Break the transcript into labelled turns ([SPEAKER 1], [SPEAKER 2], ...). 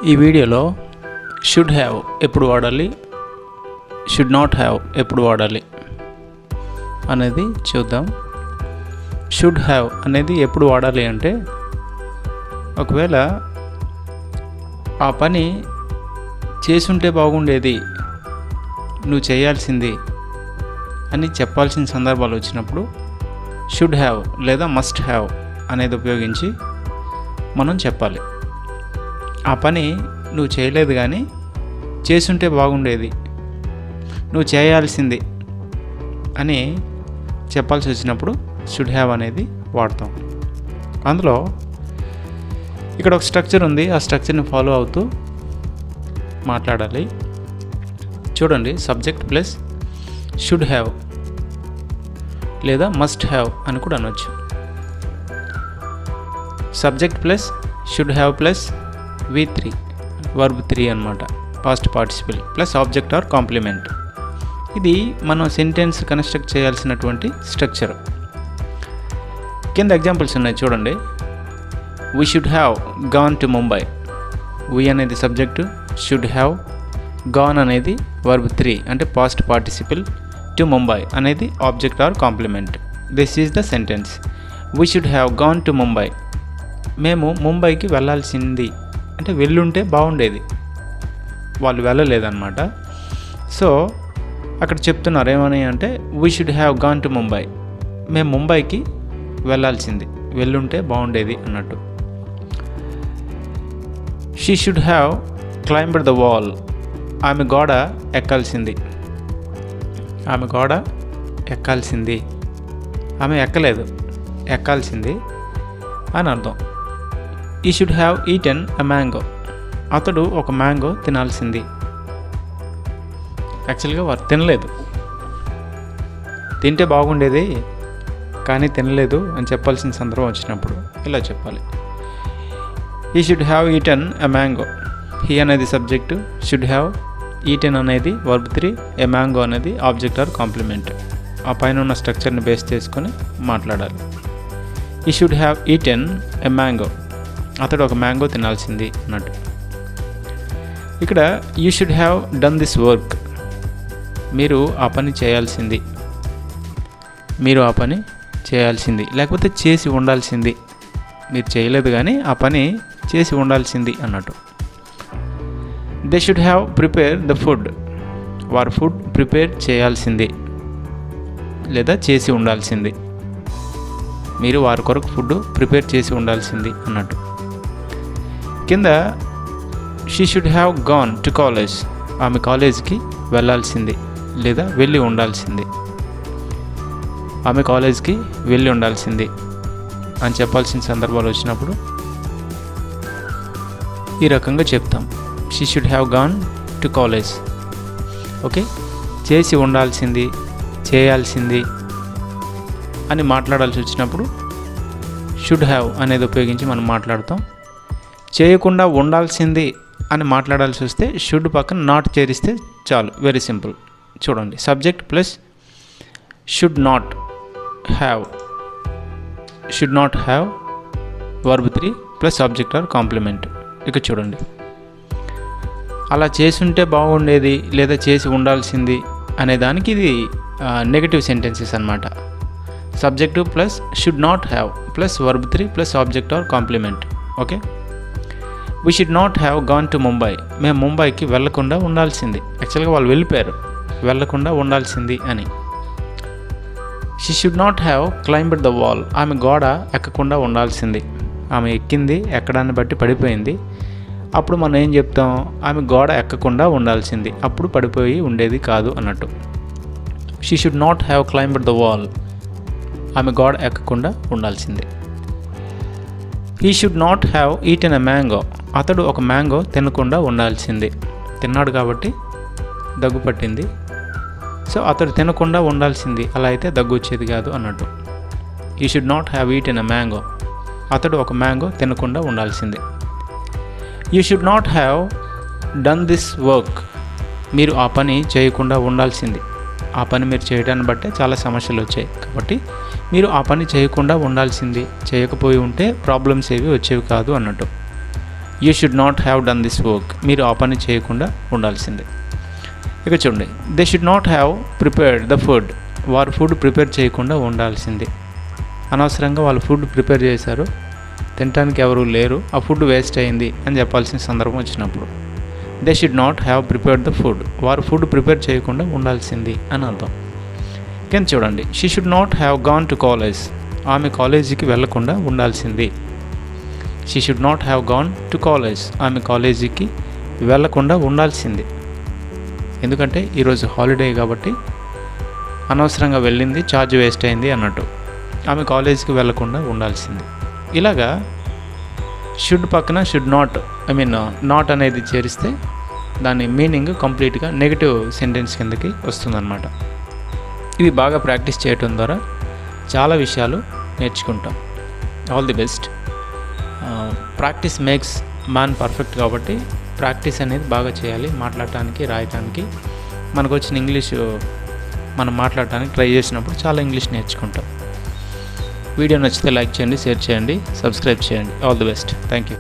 [SPEAKER 1] ఈ వీడియోలో should have ఎప్పుడు వాడాలి, షుడ్ నాట్ హ్యావ్ ఎప్పుడు వాడాలి అనేది చూద్దాం. షుడ్ హ్యావ్ అనేది ఎప్పుడు వాడాలి అంటే, ఒకవేళ ఆ పని చేసుంటే బాగుండేది, నువ్వు చేయాల్సింది అని చెప్పాల్సిన సందర్భాలు వచ్చినప్పుడు షుడ్ హ్యావ్ లేదా మస్ట్ హ్యావ్ అనేది ఉపయోగించి మనం చెప్పాలి. ఆ పని నువ్వు చేయలేదు కానీ చేసుంటే బాగుండేది, నువ్వు చేయాల్సింది అని చెప్పాల్సి వచ్చినప్పుడు షుడ్ హ్యావ్ అనేది వాడతాం. అందులో ఇక్కడ ఒక స్ట్రక్చర్ ఉంది, ఆ స్ట్రక్చర్ని ఫాలో అవుతూ మాట్లాడాలి. చూడండి, సబ్జెక్ట్ ప్లస్ షుడ్ హ్యావ్ లేదా మస్ట్ హ్యావ్ అని కూడా అనొచ్చు. Subject plus should have plus V3 verb 3 అనమాట, past participle plus object or complement. ఇది మనం సెంటెన్స్ కన్స్ట్రక్ట్ చేయాల్సినటువంటి స్ట్రక్చర్. కింద ఎగ్జాంపుల్స్ ఉన్నాయి చూడండి. We should have gone to Mumbai. We అనేది సబ్జెక్టు, షుడ్ హ్యావ్, గాన్ అనేది వర్బ్ 3 అంటే పాస్ట్ పార్టిసిపల్, టు ముంబై అనేది object or complement. This is the sentence. We should have gone to Mumbai. మేము ముంబైకి వెళ్ళాల్సింది అంటే వెళ్ళుంటే బాగుండేది, వాళ్ళు వెళ్ళలేదన్నమాట. సో అక్కడ చెప్తున్నారు ఏమని అంటే, we should have gone to Mumbai. మేము ముంబైకి వెళ్ళాల్సింది, వెళ్ళుంటే బాగుండేది అన్నట్టు. She should have climbed the wall. ఆమె గోడ ఎక్కాల్సింది. ఆమె గోడ ఎక్కాల్సింది, ఆమె ఎక్కలేదు, ఎక్కాల్సింది అని అర్థం. ఈ should have eaten a mango. అతడు ఒక మ్యాంగో తినాల్సింది. యాక్చువల్గా వారు తినలేదు, తింటే బాగుండేది కానీ తినలేదు అని చెప్పాల్సిన సందర్భం వచ్చినప్పుడు ఇలా చెప్పాలి. ఈ should have eaten a mango. He అనేది సబ్జెక్టు, షుడ్ హ్యావ్, ఈటెన్ అనేది వర్బ్ 3, ఎ మ్యాంగో అనేది ఆబ్జెక్ట్ ఆర్ కాంప్లిమెంట్. ఆ పైన ఉన్న స్ట్రక్చర్ని బేస్ చేసుకొని మాట్లాడాలి. ఈ should have eaten a mango. అతడు ఒక మ్యాంగో తినాల్సింది అన్నట్టు. ఇక్కడ you should have done this work. మీరు ఆ పని చేయాల్సింది, మీరు ఆ పని చేయాల్సింది, లేకపోతే చేసి ఉండాల్సింది. మీరు చేయలేదు కానీ ఆ పని చేసి ఉండాల్సింది అన్నట్టు. They should have prepare the food. వారు ఫుడ్ ప్రిపేర్ చేయాల్సింది లేదా చేసి ఉండాల్సింది. మీరు వారి కొరకు ఫుడ్ ప్రిపేర్ చేసి ఉండాల్సింది అన్నట్టు. కింద she should have gone to college. ఆమె కాలేజ్కి వెళ్ళాల్సింది లేదా వెళ్ళి ఉండాల్సింది. ఆమె కాలేజ్కి వెళ్ళి ఉండాల్సింది అని చెప్పాల్సిన సందర్భాలు వచ్చినప్పుడు ఈ రకంగా చెప్తాం. She should have gone to college. Okay, చేసి ఉండాల్సింది, చేయాల్సింది అని మాట్లాడాల్సి వచ్చినప్పుడు షుడ్ హ్యావ్ అనేది ఉపయోగించి మనం మాట్లాడతాం. చేయకుండా ఉండాల్సింది అని మాట్లాడాల్సి వస్తే షుడ్ పక్కన నాట్ చేరిస్తే చాలు, వెరీ సింపుల్. చూడండి, subject plus should not have, should not have verb 3 plus object or complement. ఇక చూడండి, అలా చేసుంటే బాగుండేది లేదా చేసి ఉండాల్సింది అనే దానికి ఇది నెగటివ్ సెంటెన్సెస్ అన్నమాట. Subject plus should not have plus verb 3 plus object or complement. Okay, we should not have gone to Mumbai. మేము ముంబైకి వెళ్ళకుండా ఉండాల్సింది. యాక్చువల్గా వాళ్ళు వెళ్ళిపోయారు, వెళ్ళకుండా ఉండాల్సింది అని. She should not have climbed the wall. ఆమె గోడ ఎక్కకుండా ఉండాల్సింది. ఆమె ఎక్కింది, ఎక్కడాన్ని బట్టి పడిపోయింది. అప్పుడు మనం ఏం చెప్తాం, ఆమె గోడ ఎక్కకుండా ఉండాల్సింది, అప్పుడు పడిపోయి ఉండేది కాదు అన్నట్టు. She should not have climbed the wall. ఆమె గోడ ఎక్కకుండా ఉండాల్సింది. He should not have eaten a mango. అతడు ఒక మ్యాంగో తినకుండా ఉండాల్సింది. తిన్నాడు కాబట్టి దగ్గు పట్టింది, సో అతడు తినకుండా ఉండాల్సింది, అలా అయితే దగ్గు వచ్చేది కాదు అన్నట్టు. He should not have eaten a mango. అతడు ఒక మ్యాంగో తినకుండా ఉండాల్సింది. You should not have done this work. మీరు ఆ పని చేయకుండా ఉండాల్సింది. ఆ పని మీరు చేయడాన్ని బట్టే చాలా సమస్యలు వచ్చాయి, కాబట్టి మీరు ఆ పని చేయకుండా ఉండాల్సింది. చేయకపోయి ఉంటే ప్రాబ్లమ్స్ ఏవి వచ్చేవి కాదు అన్నట్టు. You should not have done this work, మీరు ఆ పని చేయకుండా ఉండాల్సిందే. ఇక చూడండి, they should not have prepared the food, వారు ఫుడ్ ప్రిపేర్ చేయకుండా ఉండాల్సిందే. అనవసరంగా వాళ్ళు ఫుడ్ ప్రిపేర్ చేశారు, తినడానికి ఎవరు లేరు, ఆ ఫుడ్ వేస్ట్ అయింది అని చెప్పాల్సిన సందర్భం వచ్చినప్పుడు they should not have prepared the food, వారు ఫుడ్ ప్రిపేర్ చేయకుండా ఉండాల్సింది అని అర్థం. కింద చూడండి, she should not have gone to college, ఆమె కాలేజీకి వెళ్లకుండా ఉండాల్సింది. She should not have gone to college, ఆమె కాలేజీకి వెళ్లకుండా ఉండాల్సింది. ఎందుకంటే ఈరోజు హాలిడే కాబట్టి అనవసరంగా వెళ్ళింది, ఛార్జ్ వేస్ట్ అయింది అన్నట్టు. ఆమె కాలేజీకి వెళ్లకుండా ఉండాల్సింది. ఇలాగా షుడ్ పక్కన షుడ్ నాట్ నాట్ అనేది చేరిస్తే దాని మీనింగ్ కంప్లీట్గా నెగిటివ్ సెంటెన్స్ కిందకి వస్తుందన్నమాట. ఇవి బాగా ప్రాక్టీస్ చేయటం ద్వారా చాలా విషయాలు నేర్చుకుంటాం. All the best. Practice makes man perfect కాబట్టి ప్రాక్టీస్ అనేది బాగా చేయాలి. మాట్లాడటానికి, రాయటానికి, మనకు వచ్చిన ఇంగ్లీషు మనం మాట్లాడటానికి ట్రై చేసినప్పుడు చాలా ఇంగ్లీష్ నేర్చుకుంటాం. వీడియో నచ్చితే లైక్ చేయండి, షేర్ చేయండి, సబ్స్క్రైబ్ చేయండి. All the best. Thank you.